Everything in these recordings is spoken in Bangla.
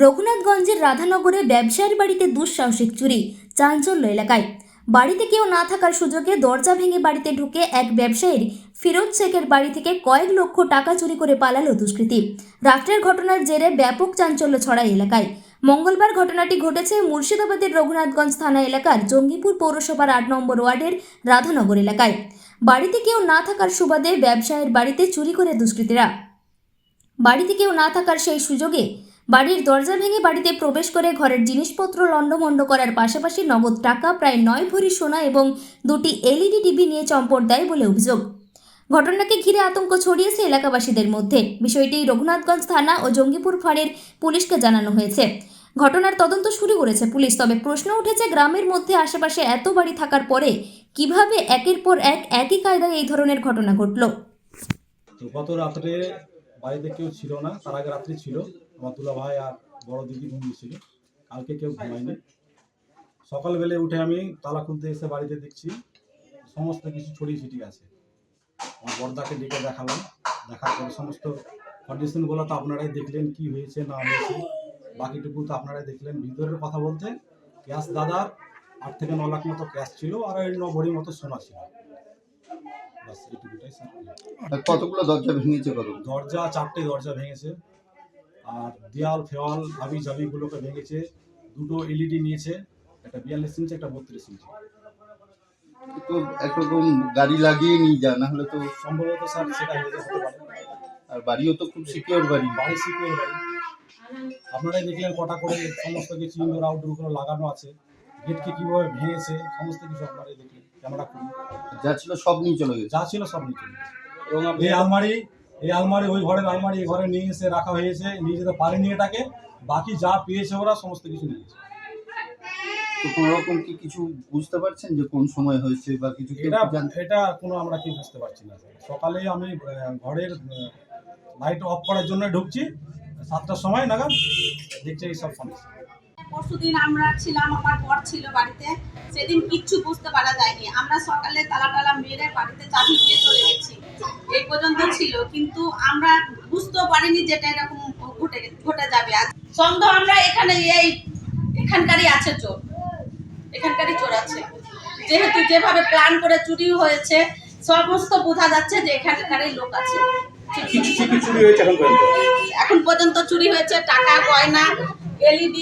রঘুনাথগঞ্জের রাধানগরে ব্যবসায়ীর বাড়িতে দুঃসাহসিক চুরি, চাঞ্চল্য এলাকায়। বাড়িতে কেউ না থাকার সুযোগে দরজা ভেঙে বাড়িতে ঢুকে এক ব্যবসায়ীর ফিরোজ শেখের বাড়ি থেকে কয়েক লক্ষ টাকা চুরি করে পালালো দুষ্কৃতী। রাত্রের ঘটনার জেরে ব্যাপক চাঞ্চল্য ছড়ায় এলাকায়। মঙ্গলবার ঘটনাটি ঘটেছে মুর্শিদাবাদের রঘুনাথগঞ্জ থানা এলাকার জঙ্গিপুর পৌরসভার ৮ নম্বর ওয়ার্ডের রাধানগর এলাকায়। বাড়িতে কেউ না থাকার সুবাদে ব্যবসায়ীর বাড়িতে চুরি করে দুষ্কৃতীরা। বাড়িতে কেউ না থাকার সেই সুযোগে বাড়ির দরজা ভেঙে বাড়িতে প্রবেশ করে ঘরের জিনিসপত্র লণ্ডভণ্ড করার পাশাপাশি নগদ টাকা, প্রায় 9 ভরি সোনা এবং 2টি LED টিভি নিয়ে চম্পট দেয় বলে অভিযোগ। ঘটনাকে ঘিরে আতঙ্ক ছড়িয়েছে এলাকাবাসীদের মধ্যে। বিষয়টি রঘুনাথগঞ্জ থানা ও জঙ্গিপুর ফাঁড়ির পুলিশকে জানানো হয়েছে। ঘটনার তদন্ত শুরু করেছে পুলিশ। তবে প্রশ্ন উঠেছে, গ্রামের মধ্যে আশেপাশে এত বাড়ি থাকার পরে কিভাবে একের পর এক একই কায়দায় এই ধরনের ঘটনা ঘটল। গত রাত্রে বাড়িতে কেউ ছিল না, তার আগে রাত্রে ছিল আমার দুলা ভাই আর বড় দিদি ঘুমিয়েছিল। কালকে কেউ ঘুমায়নি। সকালবেলা উঠে আমি তালা খুলতে এসে বাড়িতে দেখছি সমস্ত কিছু ছড়িয়ে ছিটিয়ে আছে। আমার বড়দাকে ডেকে দেখালাম, দেখার পরে সমস্ত কন্ডিশনগুলো তো আপনারাই দেখলেন, কি হয়েছে না হয়েছে, বাকিটুকু তো আপনারাই দেখলেন। ভিতরের কথা বলতে ক্যাশ দাদার 8 থেকে 9 লাখ মতো ক্যাশ ছিল, আর ওই 9 ভরি মতো সোনা ছিল। কতগুলো দরজা ভেঙেছে? দরজা 4টে দরজা ভেঙেছে, আর দেয়াল ফেওয়াল হাবি জাবিগুলোকে ভেঙেছে। 2টো LED নিয়েছে, একটা 42 ইঞ্চি, একটা 32 ইঞ্চি। তো একরকম গাড়ি লাগিয়ে নিয়ে যা, না হলে তো সম্ভবত স্যার সেটা হতে পারে। আর বাড়িও তো খুব সিকিউর বাড়ি। বাড়ি সিকিউর বাড়ি। আপনারাই দেখলেন কটা করে সমস্ত কিছু ইনডোর আউটডোর লাগানো আছে। গেটকে কিভাবে ভেঙেছে সমস্ত কিছু আপনারাই দেখলেন। ক্যামেরা খুলে যা ছিল সব নিয়ে চলে গেছে। যা ছিল সব নিয়ে চলে গেছে। এবং এই আলমারি ওই ঘরের আলমারি এই ঘরে নিয়ে এসে রাখা হয়েছে, নিয়ে যেতে পারেনি এটাকে। বাকি যা পেয়েছে ওরা সমস্ত কিছু নিয়েছে। তো কোনো রকম কি কিছু বুঝতে পারছেন যে কোন সময় হয়েছে বা কিছু? এটা কোনো আমরা কি বুঝতে পারছি না। সকালে আমি ঘরের লাইট অফ করার জন্য ঢুকছি, 7টার সময় নাগাদ দেখছি এই সব সমস্যা। পরশুদিন আমরা ছিলাম, আমার বর ছিল বাড়িতে, সেদিন কিচ্ছু বুঝতে পারা যায়নি। আমরা সকালে তালা মেরে বাড়িতে চাবি দিয়ে চলে গেছি, এই পর্যন্ত ছিল। কিন্তু আমরা বুঝতেও পারিনি যেটা এরকম ঘটে যাবে। আজ সন্দেহ আমরা এখানকারই আছে চোর, এখানকারই চোর আছে। যেহেতু যেভাবে প্ল্যান করে চুরি হয়েছে, সমস্ত বোঝা যাচ্ছে যে এখানকারই লোক আছে। এখন পর্যন্ত চুরি হয়েছে টাকা, গয়না, LED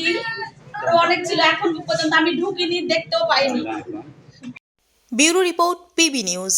অনেক ছিল। এখন পর্যন্ত আমি ঢুকিনি, দেখতেও পাইনি। Bureau report, PB news.